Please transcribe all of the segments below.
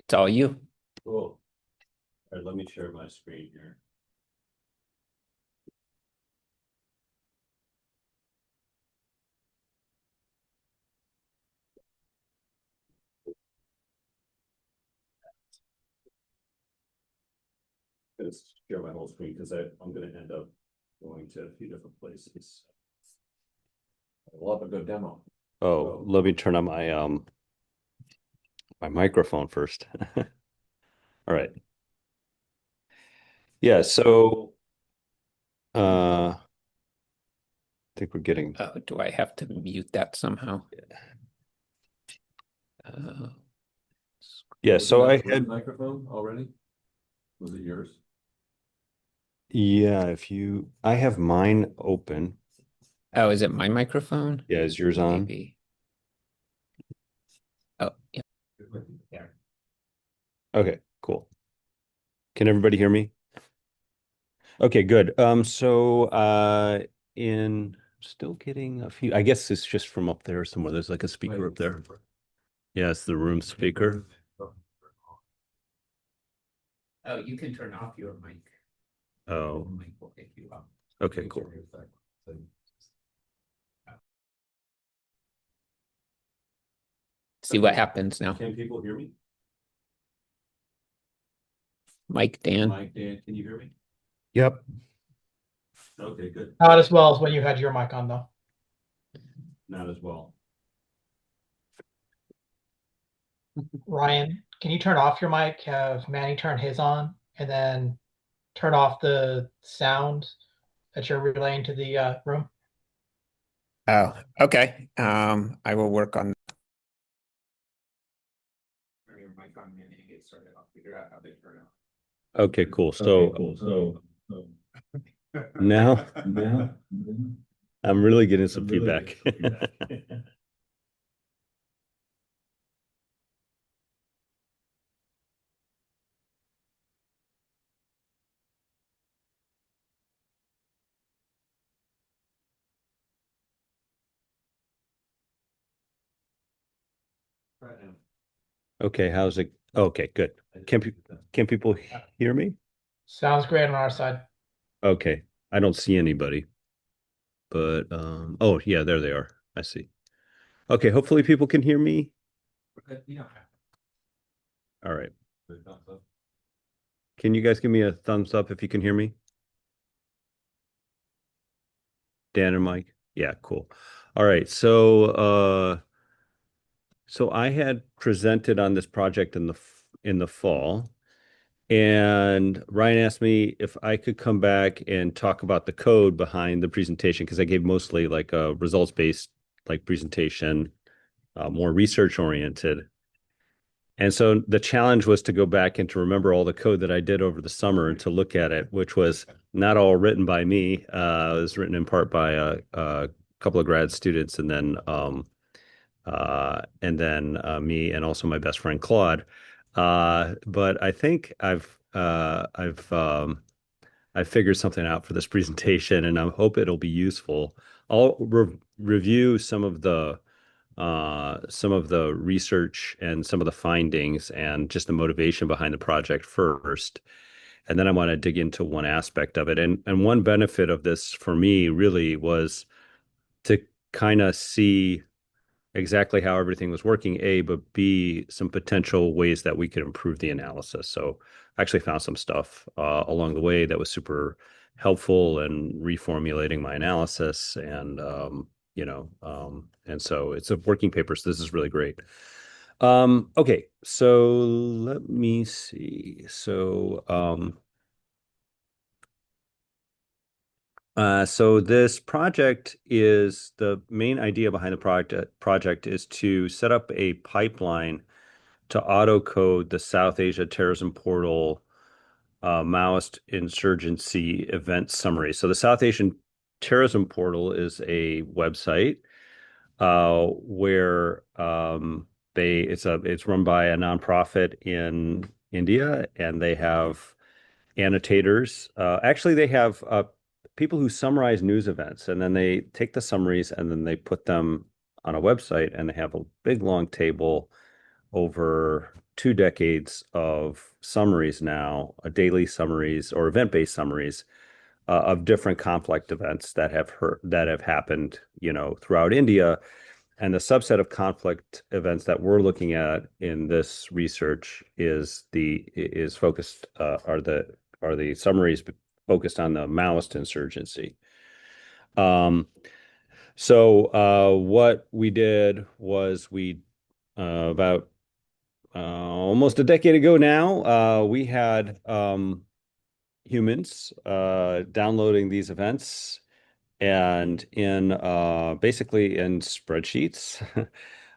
It's all you. Cool. All right, let me share my screen here. I'm gonna share my whole screen because I'm gonna end up going to a few different places. We'll have a good demo. Oh, let me turn on my microphone first. All right. Yeah, so I think we're getting Do I have to mute that somehow? Uh, yeah, so I Was the had microphone already? Was it yours? yeah, I have mine open. oh, is it my microphone? Yeah, is yours on? Maybe. Oh, yeah. There. Okay, cool. Can everybody hear me? Okay, good. In still getting a few, I guess it's just from up there somewhere. There's like a speaker up there. Yeah, it's the room speaker. Oh, you can turn off your mic. Oh, Mic will pick you up. okay, cool. See what happens now. Can people hear me? Mike, Dan. Mike, Dan, can you hear me? Yep. Okay, good. Not as well as when you had your mic on, though. Not as well. Ryan, can you turn off your mic, have Manny turn his on, and then turn off the sound that you're relaying to the room? Oh, okay. I will work on turn your mic on and get started. I'll figure out how they turn out. Okay, cool. So now I'm really getting some feedback. Right now. Okay, how's it? Okay, good. Can people hear me? Sounds great on our side. Okay, I don't see anybody, but oh yeah, there they are. I see. Okay, hopefully people can hear me. Yeah. All right. Can you guys give me a thumbs up if you can hear me? Dan and Mike? Yeah, cool. All right. So I had presented on this project in the fall, and Ryan asked me if I could come back and talk about the code behind the presentation because I gave mostly like a results-based like presentation, more research oriented. And so the challenge was to go back and to remember all the code that I did over the summer and to look at it, which was not all written by me. It was written in part by a couple of grad students and then me and also my best friend Claude. But I think I've figured something out for this presentation, and I hope it'll be useful. I'll review some of the research and some of the findings and just the motivation behind the project first. And then I want to dig into one aspect of it. And one benefit of this for me really was to kind of see exactly how everything was working, A, but B, some potential ways that we could improve the analysis. So I actually found some stuff along the way that was super helpful in reformulating my analysis and so it's a working paper, so this is really great. Okay, so let me see. So this project is the main idea behind the project is to set up a pipeline to auto code the South Asia terrorism portal Maoist insurgency event summary. So the South Asian terrorism portal is a website where it's run by a nonprofit in India, and they have annotators. Actually, they have people who summarize news events, and then they take the summaries and then they put them on a website, and they have a big long table over 2 decades of summaries now, daily summaries or event-based summaries of different conflict events that have happened, throughout India. And the subset of conflict events that we're looking at in this research is focused are the summaries focused on the Maoist insurgency. So what we did was about almost a decade ago now, we had humans downloading these events and basically in spreadsheets,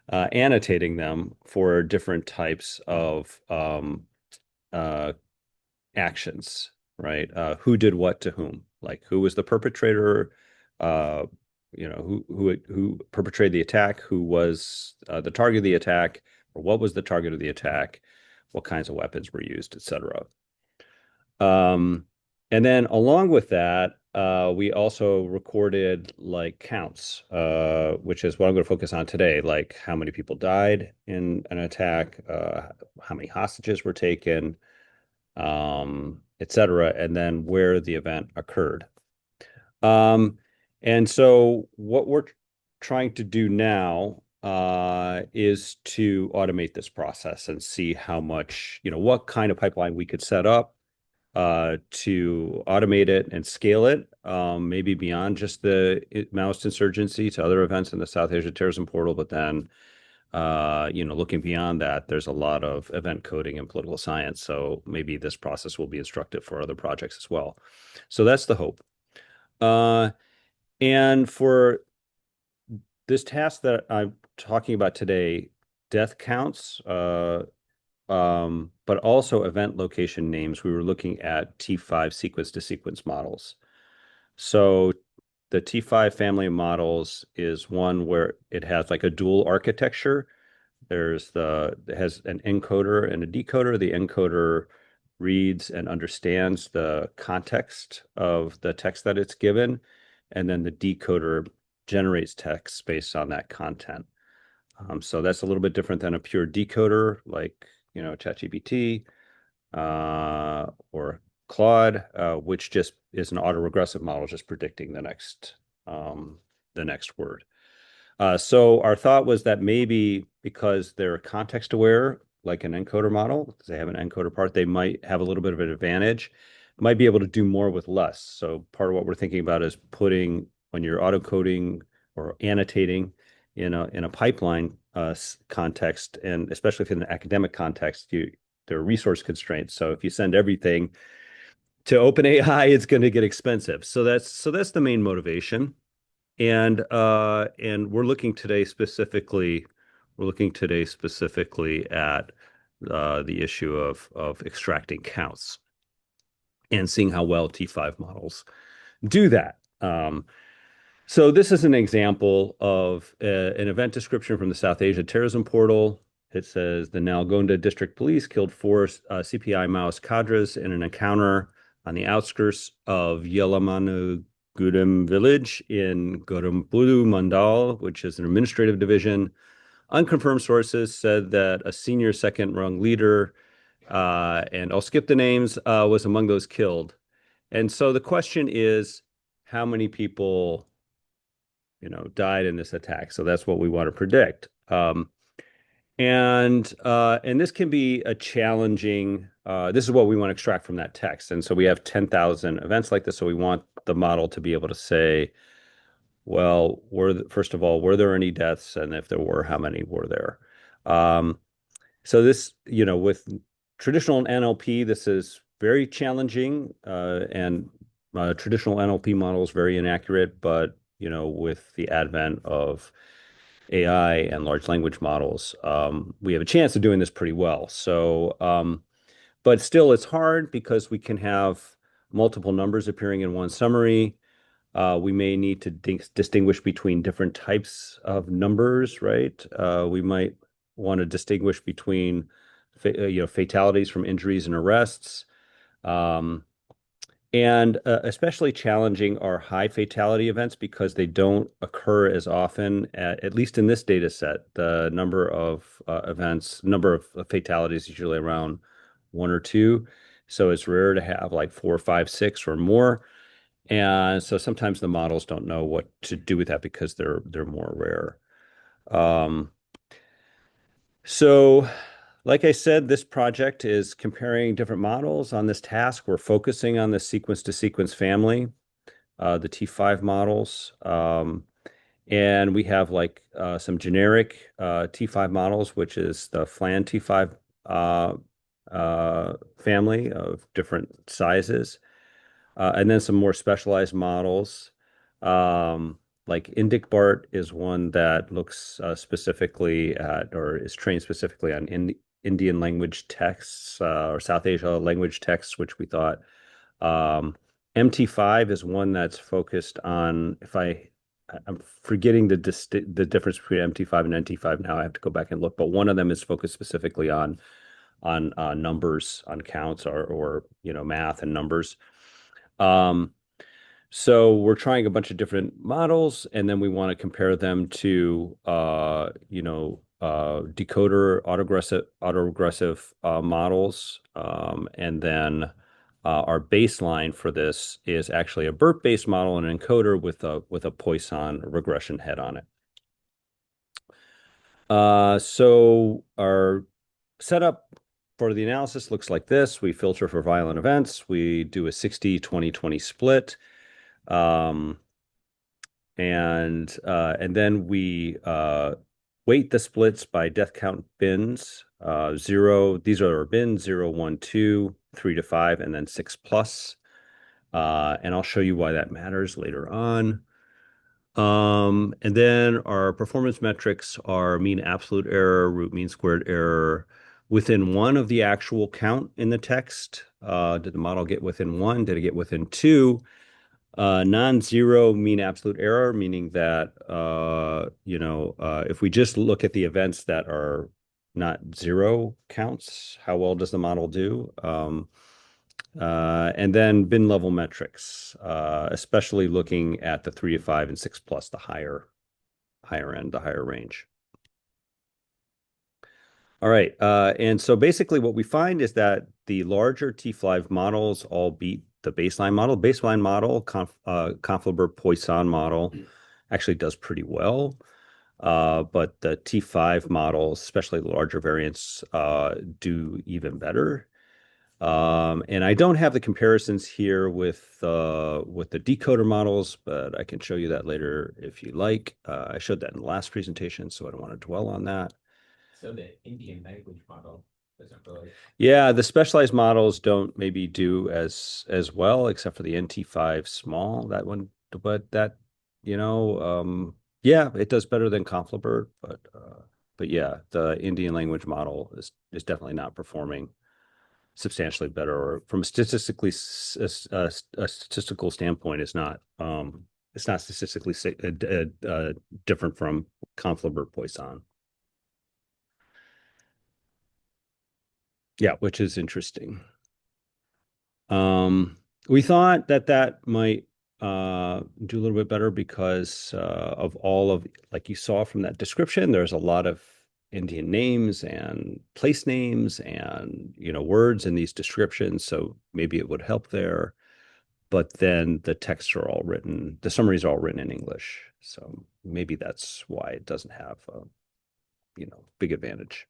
annotating them for different types of actions, right? Who did what to whom? Like who was the perpetrator? Uh, who perpetrated the attack? Who was the target of the attack? Or what was the target of the attack? What kinds of weapons were used, etc. And then along with that, we also recorded like counts, which is what I'm going to focus on today, like how many people died in an attack, how many hostages were taken, etc., and then where the event occurred. And so what we're trying to do now is to automate this process and see how much, what kind of pipeline we could set up to automate it and scale it, maybe beyond just the Maoist insurgency to other events in the South Asia terrorism portal. But then, looking beyond that, there's a lot of event coding and political science. So maybe this process will be instructive for other projects as well. So that's the hope. And for this task that I'm talking about today, death counts, but also event location names, we were looking at T5 sequence to sequence models. So the T5 family of models is one where it has like a dual architecture. It has an encoder and a decoder. The encoder reads and understands the context of the text that it's given, and then the decoder generates text based on that content. So that's a little bit different than a pure decoder like ChatGPT or Claude, which just is an autoregressive model, just predicting the next word. So our thought was that maybe because they're context aware, like an encoder model, because they have an encoder part, they might have a little bit of an advantage, might be able to do more with less. So part of what we're thinking about is when you're auto coding or annotating in a pipeline context, and especially if in an academic context, there are resource constraints. So if you send everything to OpenAI, it's going to get expensive. So that's the main motivation. And we're looking today specifically at the issue of extracting counts and seeing how well T5 models do that. So this is an example of an event description from the South Asia terrorism portal. It says the Nalgonda District Police killed 4 CPI Maoist cadres in an encounter on the outskirts of Yelamanugudem village in Gorumbudu Mandal, which is an administrative division. Unconfirmed sources said that a senior second-rung leader, and I'll skip the names, was among those killed. And so the question is, how many people died in this attack? So that's what we want to predict. And this can be a challenging, this is what we want to extract from that text. And so we have 10,000 events like this. So we want the model to be able to say, well, first of all, were there any deaths? And if there were, how many were there? So this, with traditional NLP, this is very challenging, and traditional NLP models very inaccurate, but with the advent of AI and large language models, we have a chance of doing this pretty well. So, but still, it's hard because we can have multiple numbers appearing in one summary. We may need to distinguish between different types of numbers, right? We might want to distinguish between fatalities from injuries and arrests. And especially challenging are high fatality events because they don't occur as often, at least in this data set. The number of number of fatalities is usually around one or two. So it's rare to have like four, five, six or more. And so sometimes the models don't know what to do with that because they're more rare. Um, so like I said, this project is comparing different models. On this task, we're focusing on the sequence to sequence family, the T5 models. And we have like some generic T5 models, which is the FLAN T5 family of different sizes. And then some more specialized models. Like IndicBART is one that looks specifically at or is trained specifically on Indian language texts or South Asia language texts, which we thought. MT5 is one that's focused on, I'm forgetting the difference between MT5 and NT5 now. I have to go back and look, but one of them is focused specifically on numbers, on counts or math and numbers. So we're trying a bunch of different models, and then we want to compare them to, decoder autoregressive models. And then our baseline for this is actually a BERT-based model and an encoder with a Poisson regression head on it. So our setup for the analysis looks like this. We filter for violent events. We do a 60-20-20 split. And then we weight the splits by death count bins. Zero, these are our bins, 0, 1, 2, 3 to 5, and then 6 plus. And I'll show you why that matters later on. And then our performance metrics are mean absolute error, root mean squared error, within one of the actual count in the text. Did the model get within one? Did it get within two? Non-zero mean absolute error, meaning that if we just look at the events that are not zero counts, how well does the model do? And then bin level metrics, especially looking at the 3 to 5 and 6 plus, the higher end, the higher range. All right. And so basically what we find is that the larger T5 models all beat the baseline model. Baseline model, Conflabert-Poisson model, actually does pretty well. But the T5 models, especially the larger variants, do even better. And I don't have the comparisons here with the decoder models, but I can show you that later if you like. I showed that in the last presentation, so I don't want to dwell on that. So the Indian language model doesn't really. Yeah, the specialized models don't maybe do as well, except for the NT5 small, that one, but that, yeah, it does better than Conflabert, but yeah, the Indian language model is definitely not performing substantially better, or from a statistical standpoint, it's not statistically different from Conflabert-Poisson. Yeah, which is interesting. We thought that might do a little bit better because of all of, like you saw from that description, there's a lot of Indian names and place names and words in these descriptions, so maybe it would help there. But then the texts are all written, the summaries are all written in English, so maybe that's why it doesn't have a big advantage.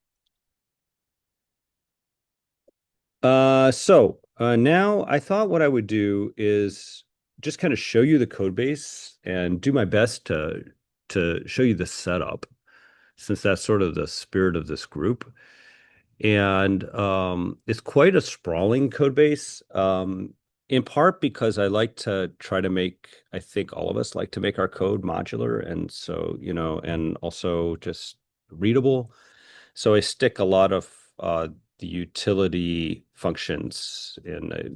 Now I thought what I would do is just kind of show you the code base and do my best to show you the setup, since that's sort of the spirit of this group. And it's quite a sprawling code base, in part because I like to try to I think all of us like to make our code modular, and so, and also just readable. So I stick a lot of the utility functions in a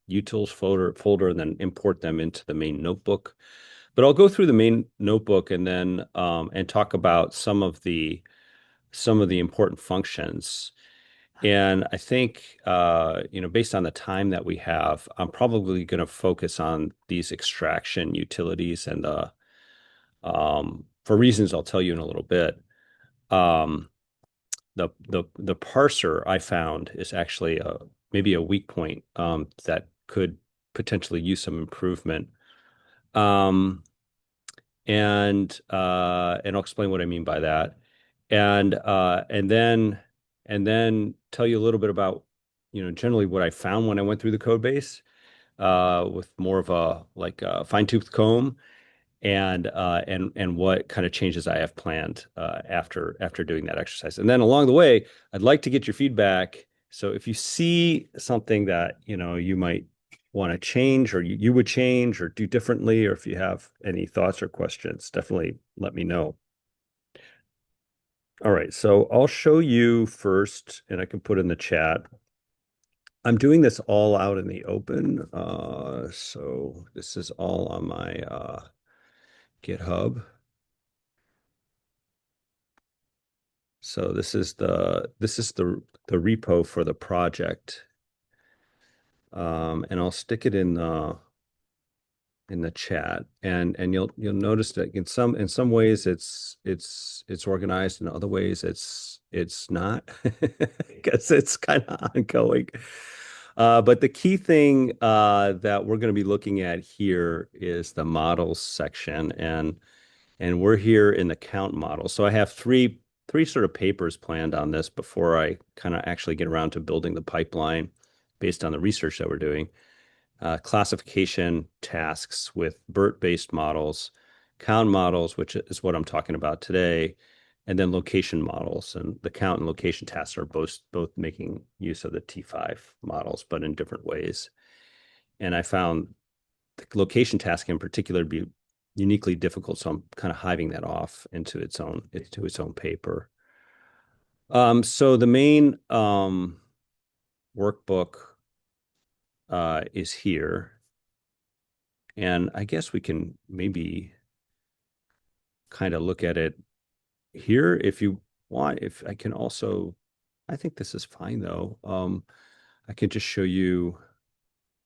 utils folder and then import them into the main notebook. But I'll go through the main notebook and then and talk about some of the important functions. And I think, based on the time that we have, I'm probably going to focus on these extraction utilities and for reasons I'll tell you in a little bit. Um, the parser I found is actually maybe a weak point that could potentially use some improvement. Um, and I'll explain what I mean by that. And then tell you a little bit about, generally what I found when I went through the code base with more of a like a fine-tooth comb and what kind of changes I have planned after doing that exercise. And then along the way, I'd like to get your feedback. So if you see something that you might want to change or you would change or do differently, or if you have any thoughts or questions, definitely let me know. All right, so I'll show you first, and I can put in the chat. I'm doing this all out in the open. So this is all on my GitHub. So this is the repo for the project. And I'll stick it in the chat, and you'll notice that in some ways it's organized, in other ways it's not, because it's kind of ongoing. But the key thing that we're going to be looking at here is the models section, and we're here in the count model. So I have three sort of papers planned on this before I kind of actually get around to building the pipeline based on the research that we're doing. Classification tasks with BERT-based models, count models, which is what I'm talking about today, and then location models. And the count and location tasks are both making use of the T5 models, but in different ways. And I found the location task in particular to be uniquely difficult, so I'm kind of hiving that off into its own paper. So the main workbook is here, and I guess we can maybe kind of look at it here if you want. If I can also, I think this is fine though. I can just show you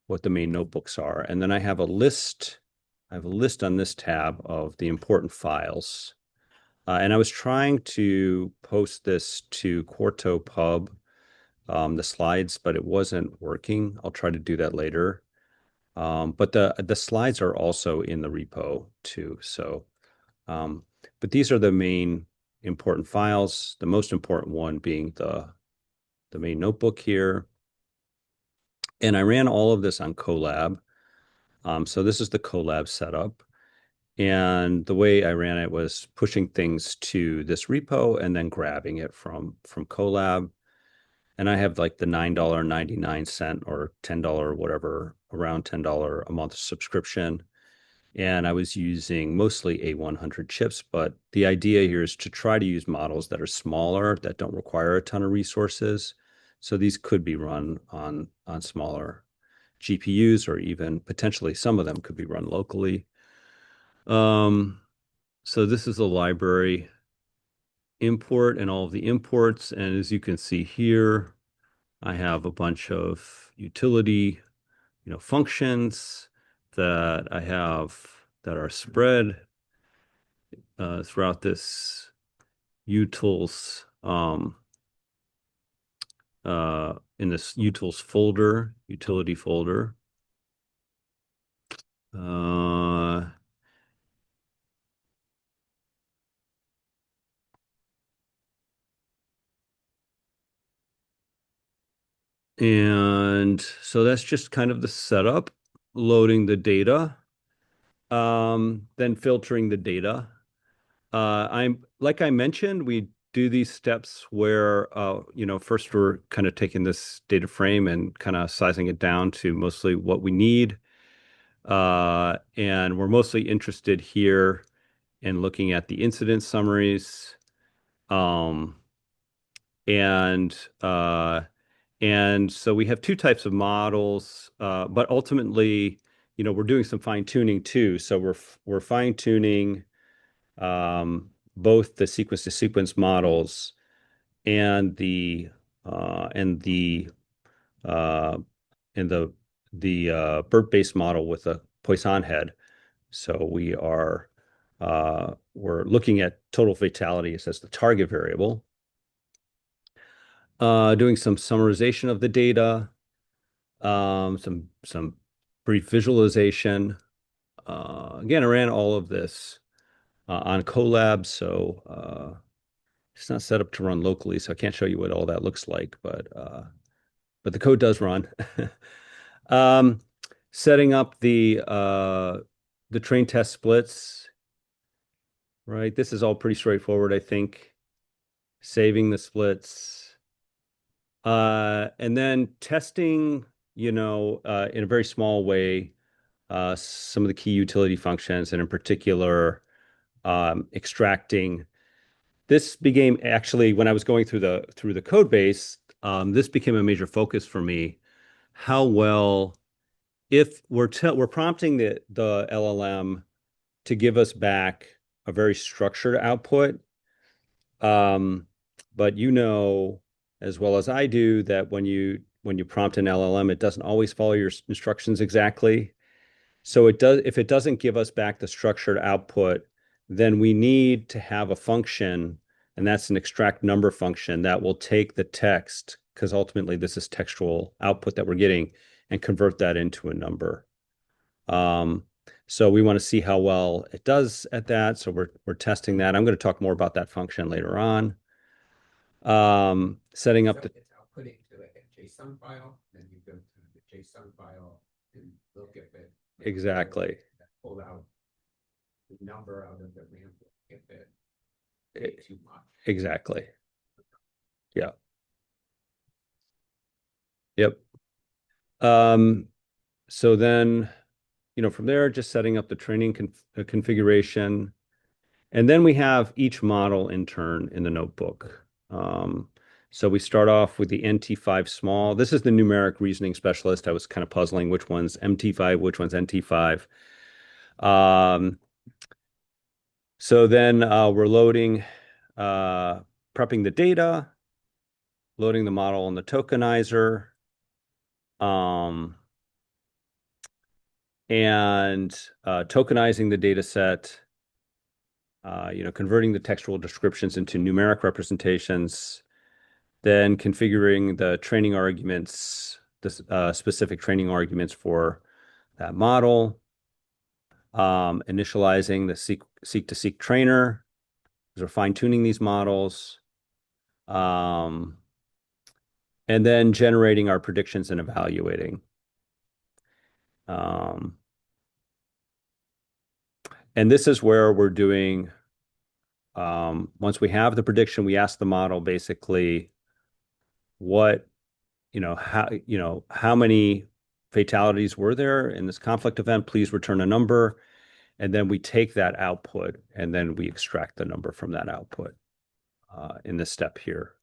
what the main notebooks are, and then I have a list. I have a list on this tab of the important files. And I was trying to post this to Quarto Pub, the slides, but it wasn't working. I'll try to do that later. But the slides are also in the repo too. So, but these are the main important files. The most important one being the main notebook here. And I ran all of this on Colab. So this is the Colab setup. And the way I ran it was pushing things to this repo and then grabbing it from Colab. And I have like the $9.99 or $10, whatever, around $10 a month subscription. And I was using mostly A100 chips, but the idea here is to try to use models that are smaller, that don't require a ton of resources. So these could be run on smaller GPUs, or even potentially some of them could be run locally. So this is a library import and all of the imports. And as you can see here, I have a bunch of utility, functions that I have that are spread throughout this utils in this utils folder, utility folder. And so that's just kind of the setup, loading the data, then filtering the data. Like I mentioned, we do these steps where, first we're kind of taking this data frame and kind of sizing it down to mostly what we need. And we're mostly interested here in looking at the incident summaries. And so we have two types of models, but ultimately, we're doing some fine tuning too. So we're fine tuning both the sequence to sequence models and the and the BERT-based model with a Poisson head. So we're looking at total fatalities as the target variable. Doing some summarization of the data, some brief visualization. Again, I ran all of this on Colab, so it's not set up to run locally, so I can't show you what all that looks like, but the code does run. Setting up the train test splits, right? This is all pretty straightforward, I think. Saving the splits, and then testing, in a very small way, some of the key utility functions, and in particular, extracting. This became actually, when I was going through the code base, this became a major focus for me. How well, if we're prompting the LLM to give us back a very structured output, but as well as I do that when you prompt an LLM, it doesn't always follow your instructions exactly. So if it doesn't give us back the structured output, then we need to have a function, and that's an extract number function that will take the text, because ultimately this is textual output that we're getting, and convert that into a number. So we want to see how well it does at that. So we're testing that. I'm going to talk more about that function later on. Setting up So it's outputting to like a JSON file, then you go to the JSON file and look at it. Exactly. Pull out the number out of the RAM if it too much. Exactly. Yeah. Yep. So then, from there, just setting up the training configuration. And then we have each model in turn in the notebook. So we start off with the NT5 small. This is the numeric reasoning specialist. I was kind of puzzling which one's MT5, which one's NT5. So then we're loading, prepping the data, loading the model on the tokenizer, and tokenizing the data set, converting the textual descriptions into numeric representations, then configuring the training arguments, the specific training arguments for that model, initializing the seek-to-seek trainer, because we're fine-tuning these models, and then generating our predictions and evaluating. And this is where we're doing, once we have the prediction, we ask the model basically how many fatalities were there in this conflict event? Please return a number. And then we take that output and then we extract the number from that output in this step here.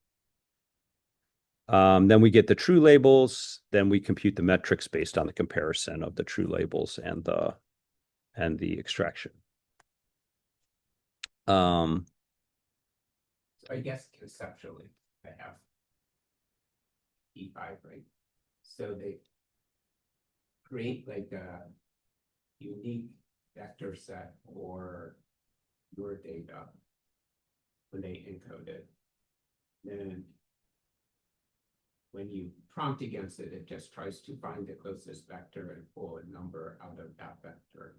Then we get the true labels. Then we compute the metrics based on the comparison of the true labels and the extraction. So I guess conceptually, I have E5, right? So they create like a unique vector set for your data when they encode it. Then when you prompt against it, it just tries to find the closest vector and pull a number out of that vector.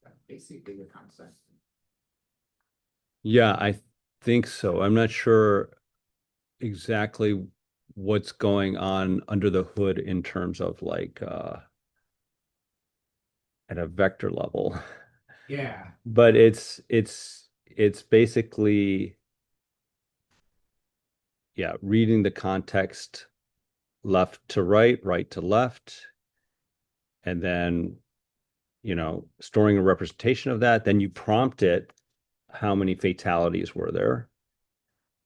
That's basically the concept. Yeah, I think so. I'm not sure exactly what's going on under the hood in terms of like at a vector level. Yeah. But it's basically, yeah, reading the context left to right, right to left, and then storing a representation of that. Then you prompt it, how many fatalities were there?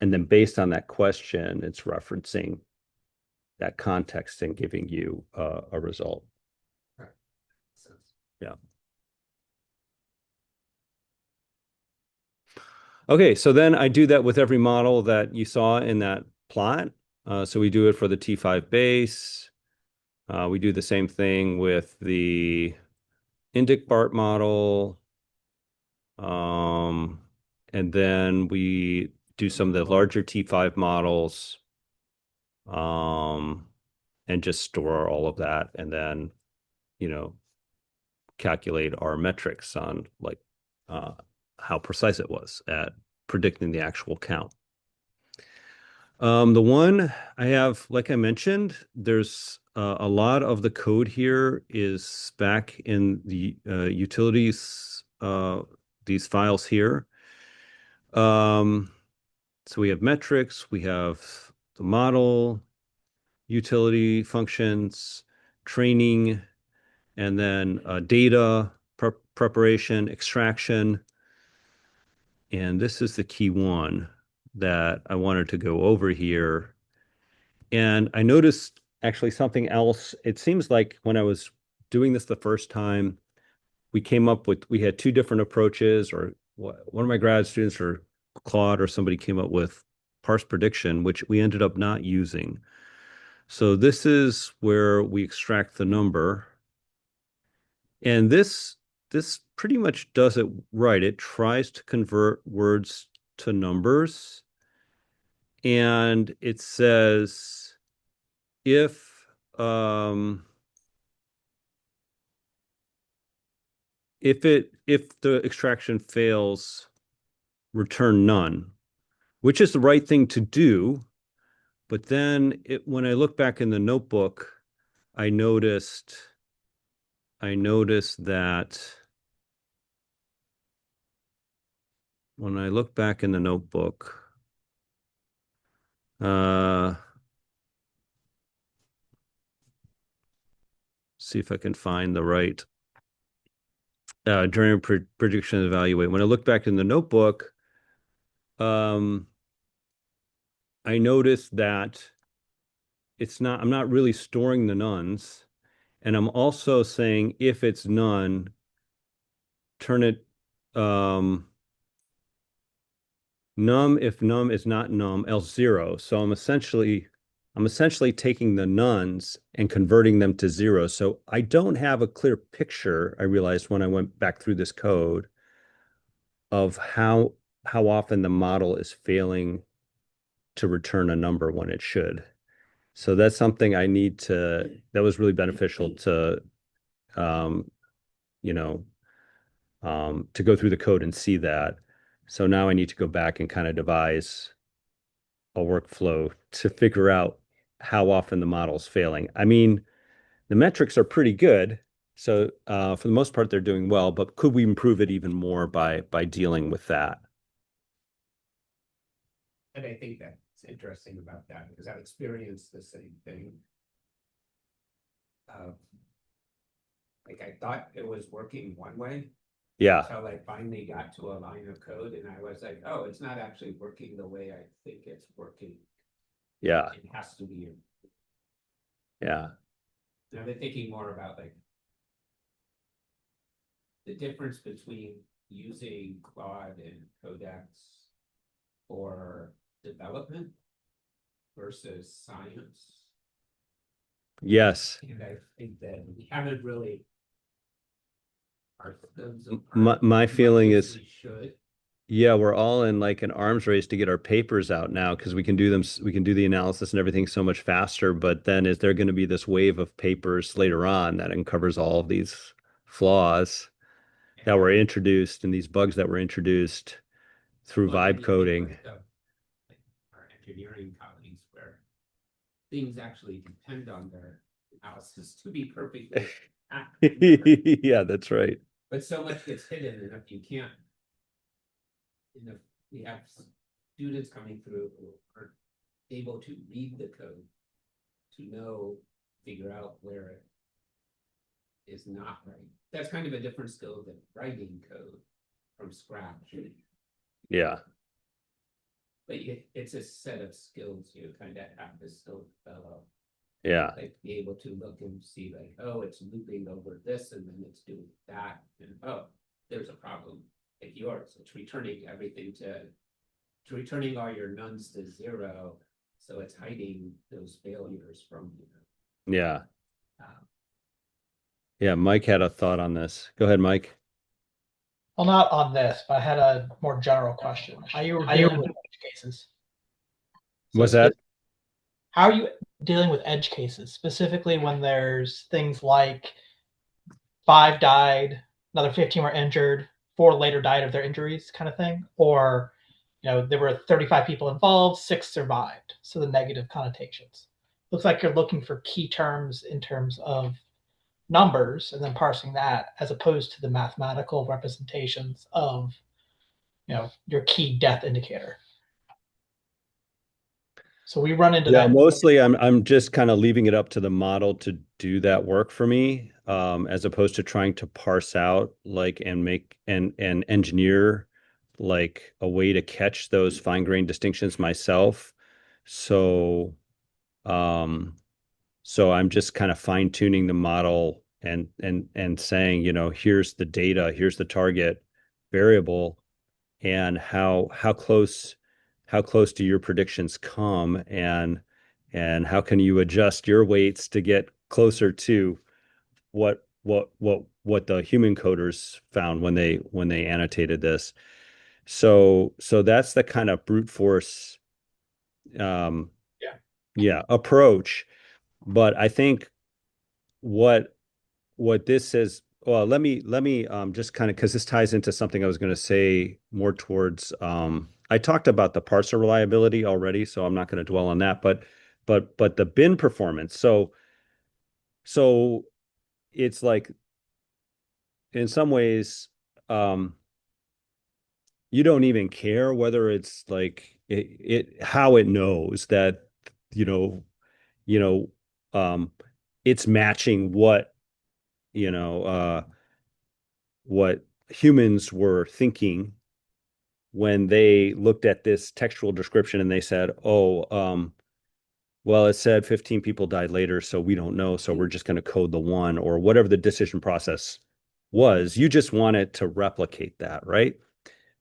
And then based on that question, it's referencing that context and giving you a result. Right. Yeah. Okay, so then I do that with every model that you saw in that plot. So we do it for the T5 base. We do the same thing with the Indic-Bart model. And then we do some of the larger T5 models, and just store all of that, and then, calculate our metrics on like how precise it was at predicting the actual count. The one I have, like I mentioned, there's a lot of the code here is back in the utilities, these files here. So we have metrics, we have the model, utility functions, training, and then data preparation, extraction. And this is the key one that I wanted to go over here. And I noticed actually something else. It seems like when I was doing this the first time, we had two different approaches, or one of my grad students or Claude or somebody came up with parse prediction, which we ended up not using. So this is where we extract the number. And this pretty much does it right. It tries to convert words to numbers. And it says if if the extraction fails, return none, which is the right thing to do. But then when I look back in the notebook, I noticed that when I look back in the notebook, see if I can find the right during prediction and evaluate. When I look back in the notebook, I noticed that I'm not really storing the nuns. And I'm also saying if it's none, turn it num if num is not num, else zero. So I'm essentially taking the nuns and converting them to zero. So I don't have a clear picture, I realized when I went back through this code, of how often the model is failing to return a number when it should. So that's something that was really beneficial to you know to go through the code and see that. So now I need to go back and kind of devise a workflow to figure out how often the model's failing. I mean, the metrics are pretty good. So for the most part, they're doing well, but could we improve it even more by dealing with that? And I think that's interesting about that, because I've experienced the same thing. Like I thought it was working one way. Yeah. Until I finally got to a line of code and I was like, oh, it's not actually working the way I think it's working. Yeah. It has to be. Yeah. And I've been thinking more about like the difference between using Claude and Codex for development versus science. Yes. And I think that we haven't really. My feeling is, we should. yeah, we're all in like an arms race to get our papers out now because we can do the analysis and everything so much faster. But then is there going to be this wave of papers later on that uncovers all of these flaws that were introduced and these bugs that were introduced through vibe coding? Like our engineering colleagues, where things actually depend on their analysis to be perfectly accurate. Yeah, that's right. But so much gets hidden, and if you can't, we have students coming through who aren't able to read the code to figure out where it is not right. That's kind of a different skill than writing code from scratch. Yeah. But it's a set of skills you kind of have to still develop. Yeah. Like be able to look and see like, oh, it's looping over this and then it's doing that. And oh, there's a problem like yours. It's returning everything returning all your nuns to zero So it's hiding those failures from you. Yeah. Um, Yeah. Mike had a thought on this. Go ahead, Mike. Well, not on this, but I had a more general question. How you were dealing with edge cases? So Was that? how are you dealing with edge cases, specifically when there's things like 5 died, another 15 were injured, 4 later died of their injuries, kind of thing, or there were 35 people involved, 6 survived. So the negative connotations. Looks like you're looking for key terms in terms of numbers and then parsing that as opposed to the mathematical representations of your key death indicator. So we run into Yeah, that. mostly I'm just kind of leaving it up to the model to do that work for me, as opposed to trying to parse out like and make and engineer like a way to catch those fine-grained distinctions myself. So um so I'm just kind of fine-tuning the model and saying, here's the data, here's the target variable, and how close do your predictions come, and how can you adjust your weights to get closer to what the human coders found when they annotated this. So that's the kind of brute force um Yeah. yeah approach. But I think what this is, well, let me just kind of, because this ties into something I was going to say more towards, I talked about the parser reliability already, so I'm not going to dwell on that, but the bin performance. So it's like, in some ways, you don't even care whether it's like how it knows that, you know you know it's matching you know uh what humans were thinking when they looked at this textual description and they said, oh, well, it said 15 people died later, so we don't know, so we're just going to code the one, or whatever the decision process was. You just want it to replicate that, right?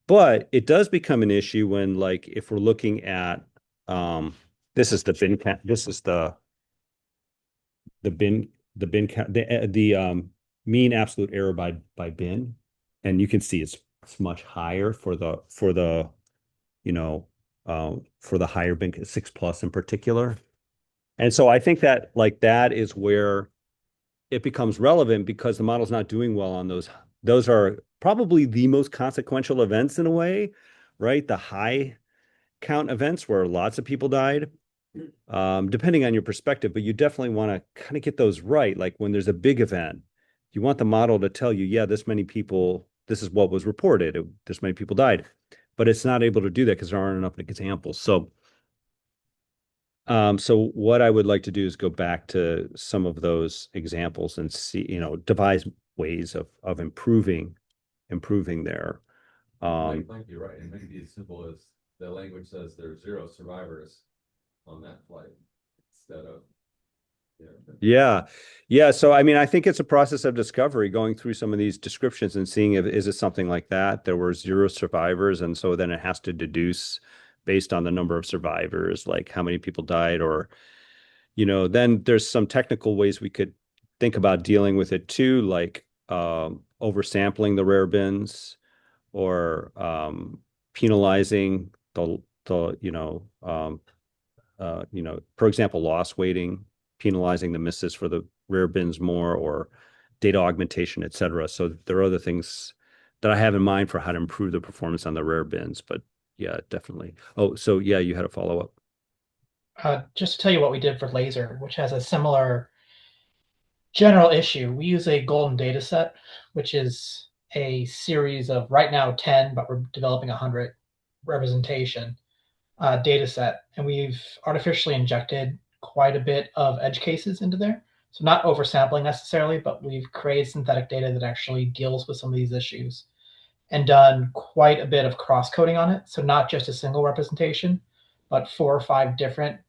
But it does become an issue when, like, if we're looking at, this is the bin count, this is the bin count, the mean absolute error by bin, and you can see it's much higher you know for the higher bin 6+ in particular. And so I think that, like, that is where it becomes relevant, because the model's not doing well on those. Those are probably the most consequential events in a way, right? The high count events where lots of people died, depending on your perspective, but you definitely want to kind of get those right. Like when there's a big event, you want the model to tell you, yeah, this many people, this is what was reported, this many people died, but it's not able to do that because there aren't enough examples. So what I would like to do is go back to some of those examples and see, devise ways of improving there. Might be right. It might be as simple as the language says there's 0 survivors on that flight instead of, Yeah. So, I mean, I think it's a process of discovery, going through some of these descriptions and seeing if, is it something like that? There were 0 survivors, and so then it has to deduce based on the number of survivors, like how many people died, or, then there's some technical ways we could think about dealing with it too, like oversampling the rare bins, or penalizing for example, loss weighting, penalizing the misses for the rare bins more, or data augmentation, et cetera. So there are other things that I have in mind for how to improve the performance on the rare bins. But yeah, definitely. Oh, so yeah, you had a follow-up. Just to tell you what we did for laser, which has a similar general issue. We use a golden data set, which is a series of right now 10, but we're developing 100 representation data set. And we've artificially injected quite a bit of edge cases into there. So not oversampling necessarily, but we've created synthetic data that actually deals with some of these issues and done quite a bit of cross-coding on it. So not just a single representation, but 4 or 5 different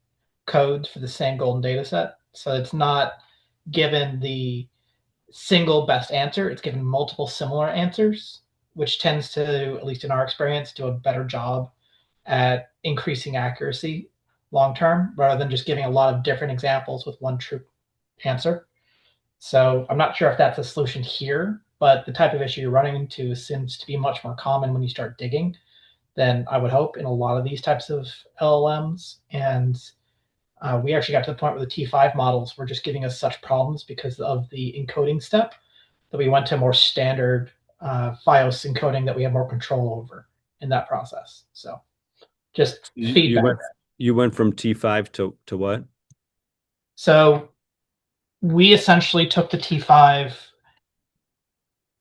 codes for the same golden data set. So it's not given the single best answer, it's given multiple similar answers, which tends to, at least in our experience, do a better job at increasing accuracy long term, rather than just giving a lot of different examples with one true answer. So I'm not sure if that's a solution here, but the type of issue you're running into seems to be much more common when you start digging than I would hope in a lot of these types of LLMs. And we actually got to the point where the T5 models were just giving us such problems because of the encoding step that we went to more standard FiOS encoding that we have more control over in that process. So just You feedback. you went from T5 to what? So we essentially took the T5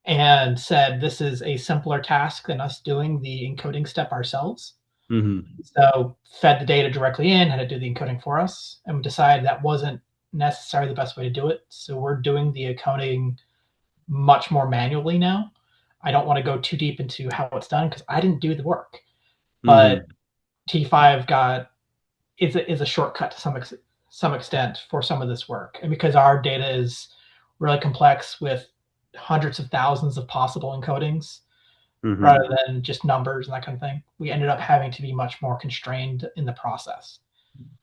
and said this is a simpler task than us doing the encoding step ourselves. Mm-hmm. So fed the data directly in, had to do the encoding for us, and we decided that wasn't necessarily the best way to do it. So we're doing the encoding much more manually now. I don't want to go too deep into how it's done because I didn't do the work, but Mm-hmm. T5 is a shortcut to some extent for some of this work, and because our data is really complex with hundreds of thousands of possible encodings Mm-hmm. rather than just numbers and that kind of thing, we ended up having to be much more constrained in the process.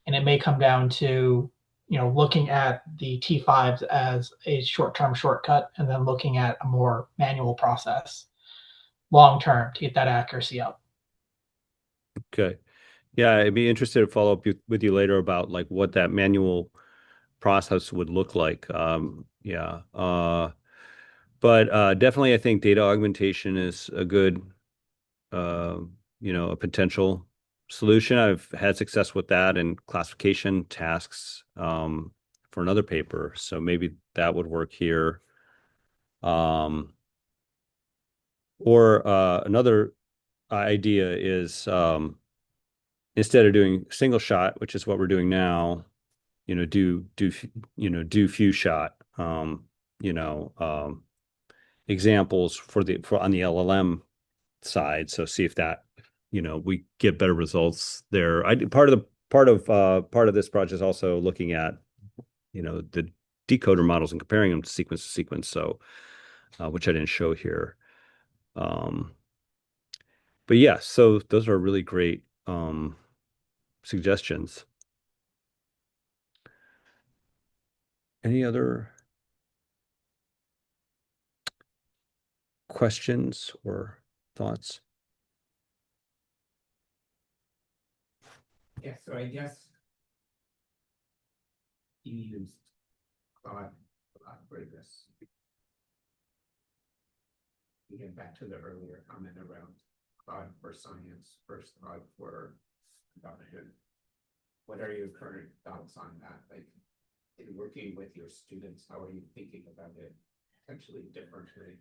And it may come down to looking at the T5s as a short-term shortcut and then looking at a more manual process long term to get that accuracy up. Okay. Yeah, I'd be interested to follow up with you later about like what that manual process would look like. Yeah. But definitely I think data augmentation is a good uh, a potential solution. I've had success with that and classification tasks for another paper. So maybe that would work here. Um, or another idea is instead of doing single shot, which is what we're doing now, do few shot you know um examples for on the LLM side. So see if that we get better results there. I part of this project is also looking at the decoder models and comparing them to sequence. So which I didn't show here. um but yeah, so those are really great suggestions. Any other questions or thoughts? Yeah, so I guess you used Claude a lot for this. We get back to the earlier comment around Claude for science versus Claude for production. What are your current thoughts on that? Like, in working with your students, how are you thinking about it potentially differently?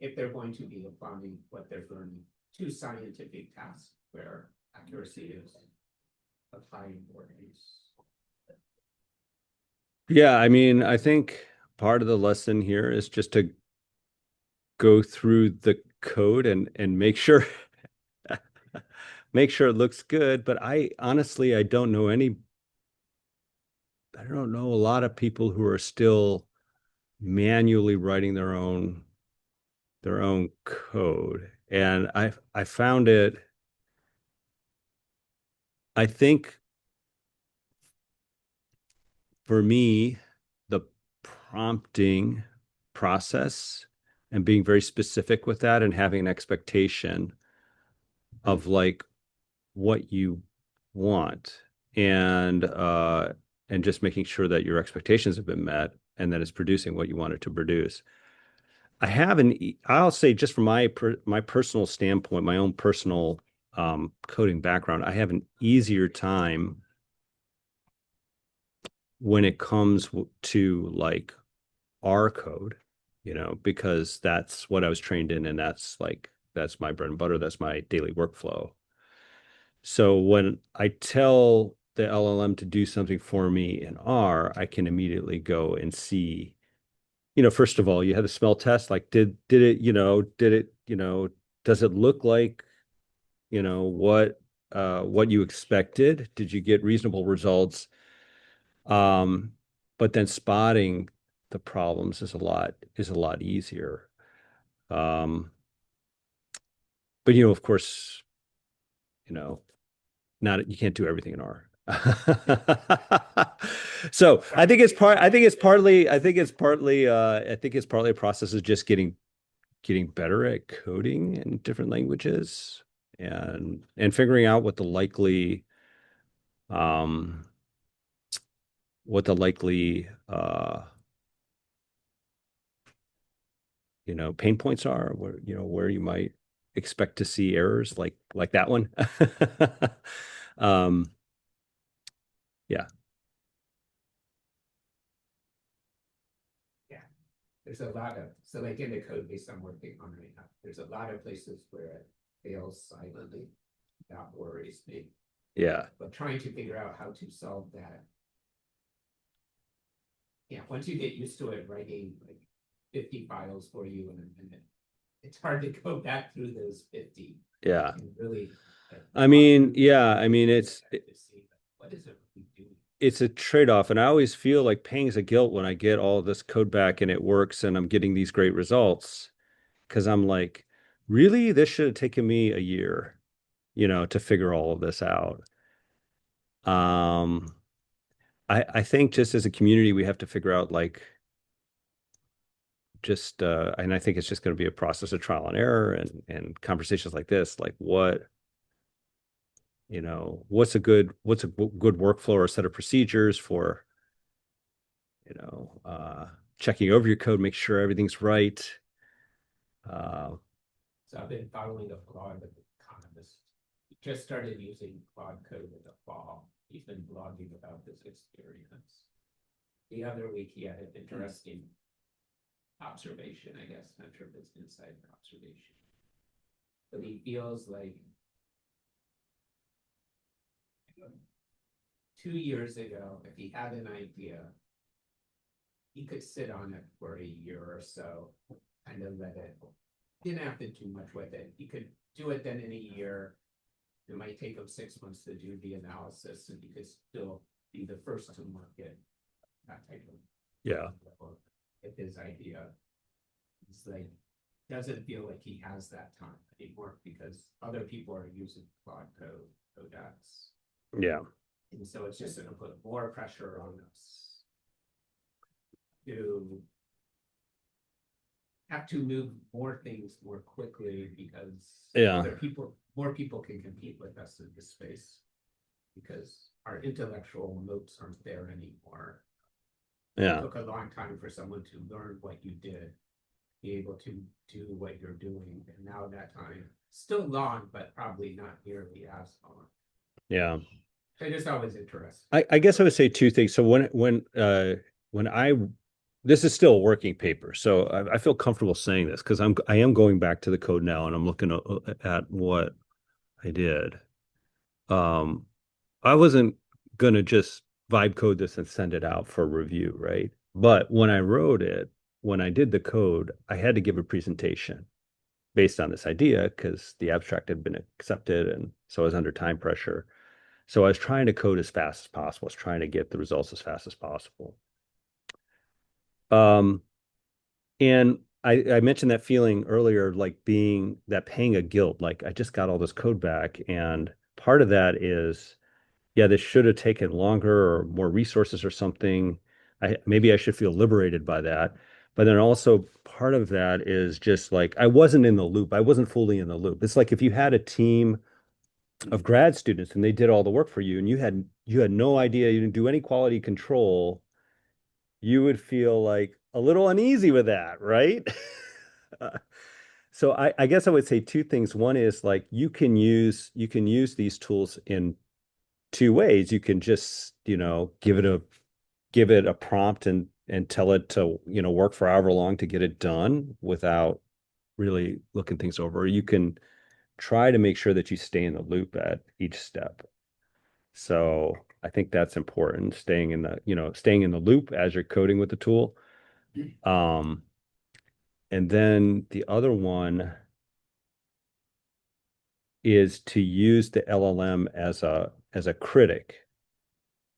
If they're going to be applying what they're learning to scientific tasks where accuracy is of high importance. Yeah, I mean, I think part of the lesson here is just to go through the code and make sure it looks good. But I honestly, I don't know a lot of people who are still manually writing their own code. And I found it, I think for me, the prompting process and being very specific with that and having an expectation of like what you want and just making sure that your expectations have been met and that it's producing what you want it to produce. I'll say just from my personal standpoint, my own personal coding background, I have an easier time when it comes to like R code, because that's what I was trained in, and that's my bread and butter, that's my daily workflow. So when I tell the LLM to do something for me in R, I can immediately go and see, first of all, you had a smell test, like does it look like, what you expected? Did you get reasonable results? But then spotting the problems is a lot easier. But of course, you know, not, you can't do everything in R. So I think it's partly a process of just getting better at coding in different languages and figuring out um what the likely pain points are, where you might expect to see errors like that one. um yeah. Yeah, there's a lot of, so like in the code base I'm working on right now, there's a lot of places where it fails silently. That worries me. Yeah. But trying to figure out how to solve that. Yeah, once you get used to it, writing like 50 files for you in a minute, it's hard to go back through those 50 Yeah. and really. I mean, yeah, I mean, What is it we doing? it's a trade-off, and I always feel like pangs of guilt when I get all this code back and it works and I'm getting these great results, because I'm like, really, this should have taken me a year, to figure all of this out. um I think just as a community we have to figure out, like, just and I think it's just going to be a process of trial and error and conversations like this, like what's a good workflow or set of procedures for you know uh checking over your code, make sure everything's right. So I've been following a blog of an economist. He just started using Claude Code in the fall. He's been blogging about this experience. The other week he had an interesting observation, I guess. Not sure if it's inside observation. But he feels like 2 years ago, if he had an idea, he could sit on it for a year or so, kind of let it, didn't have to do much with it. He could do it then in a year. It might take him 6 months to do the analysis, and he could still be the first to market that type of Yeah. if his idea. It's like, doesn't feel like he has that time anymore because other people are using Claude Code, Codex. Yeah. And so it's just gonna put more pressure on us to have to move more things more quickly because Yeah. more people can compete with us in this space because our intellectual moats aren't there anymore. Yeah. It took a long time for someone to learn what you did, be able to do what you're doing, and now that time still long, but probably not nearly as long. Yeah. I just always interesting. I guess I would say two things. So when this is still a working paper, so I feel comfortable saying this because I am going back to the code now and I'm looking at what I did. I wasn't gonna just vibe code this and send it out for review, right? But when I did the code, I had to give a presentation based on this idea because the abstract had been accepted, and so I was under time pressure. So I was trying to code as fast as possible. I was trying to get the results as fast as possible. Um, and I mentioned that feeling earlier, like being that pang of guilt, like I just got all this code back. And part of that is, yeah, this should have taken longer or more resources or something. Maybe I should feel liberated by that. But then also part of that is just like I wasn't in the loop. I wasn't fully in the loop. It's like if you had a team of grad students and they did all the work for you and you had no idea, you didn't do any quality control, you would feel like a little uneasy with that, right? So I guess I would say two things. One is like you can use these tools in two ways. You can just, give it a prompt and tell it to, work for however long to get it done without really looking things over. You can try to make sure that you stay in the loop at each step. So I think that's important, staying in the loop as you're coding with the tool. Um, and then the other one is to use the LLM as a critic,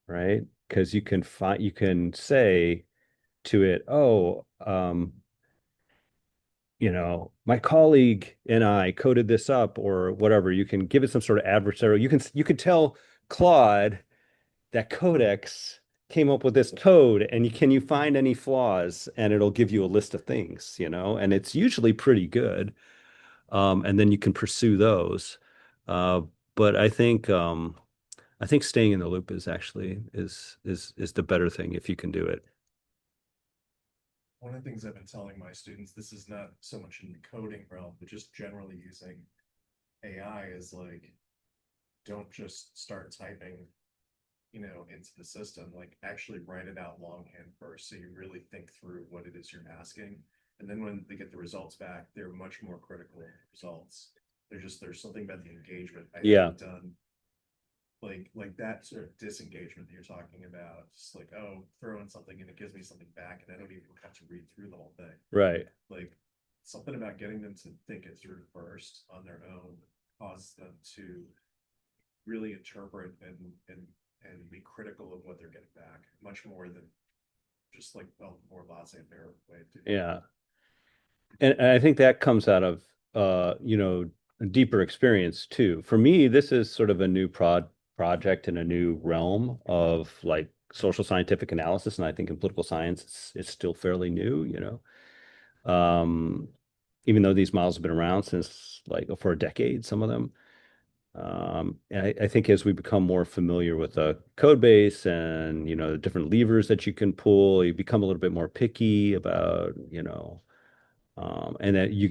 right? Because you can say to it, oh, my colleague and I coded this up or whatever. You can give it some sort of adversarial. You can tell Claude that Codex came up with this code, and can you find any flaws? And it'll give you a list of things, and it's usually pretty good. And then you can pursue those. Uh, but I think staying in the loop is actually is the better thing if you can do it. One of the things I've been telling my students, this is not so much in the coding realm, but just generally using AI is like, don't just start typing, into the system, like actually write it out longhand first. So you really think through what it is you're asking. And then when they get the results back, they're much more critical of the results. There's something about the engagement. I Yeah. haven't done like that sort of disengagement that you're talking about, just like, oh, throw in something and it gives me something back and I don't even have to read through the whole thing. Right. Like something about getting them to think it through first on their own causes them to really interpret and be critical of what they're getting back, much more than just like, well, more laissez-faire way to do it. Yeah. And I think that comes out of a deeper experience too. For me, this is sort of a new project in a new realm of like social scientific analysis. And I think in political science, it's still fairly new. Even though these models have been around since like for a decade, some of them. And I think as we become more familiar with the code base and, the different levers that you can pull, you become a little bit more picky about, and that you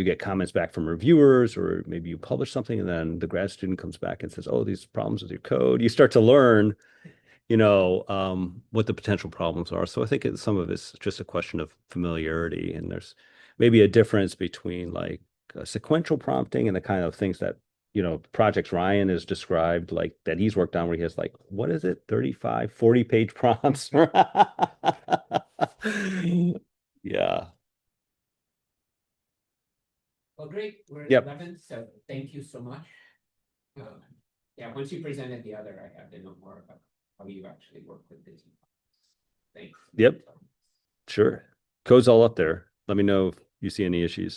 get comments back from reviewers, or maybe you publish something and then the grad student comes back and says, oh, these problems with your code. You start to learn, what the potential problems are. So I think some of it's just a question of familiarity, and there's maybe a difference between like sequential prompting and the kind of things that, projects Ryan has described, like that he's worked on, where he has like, what is it, 35, 40-page prompts? Yeah. Well, great. We're at Yep. 11, so thank you so much. Yeah, once you presented the other, I have to know more about how you actually work with this. Thanks. Yep. Sure. Code's all up there. Let me know if you see any issues.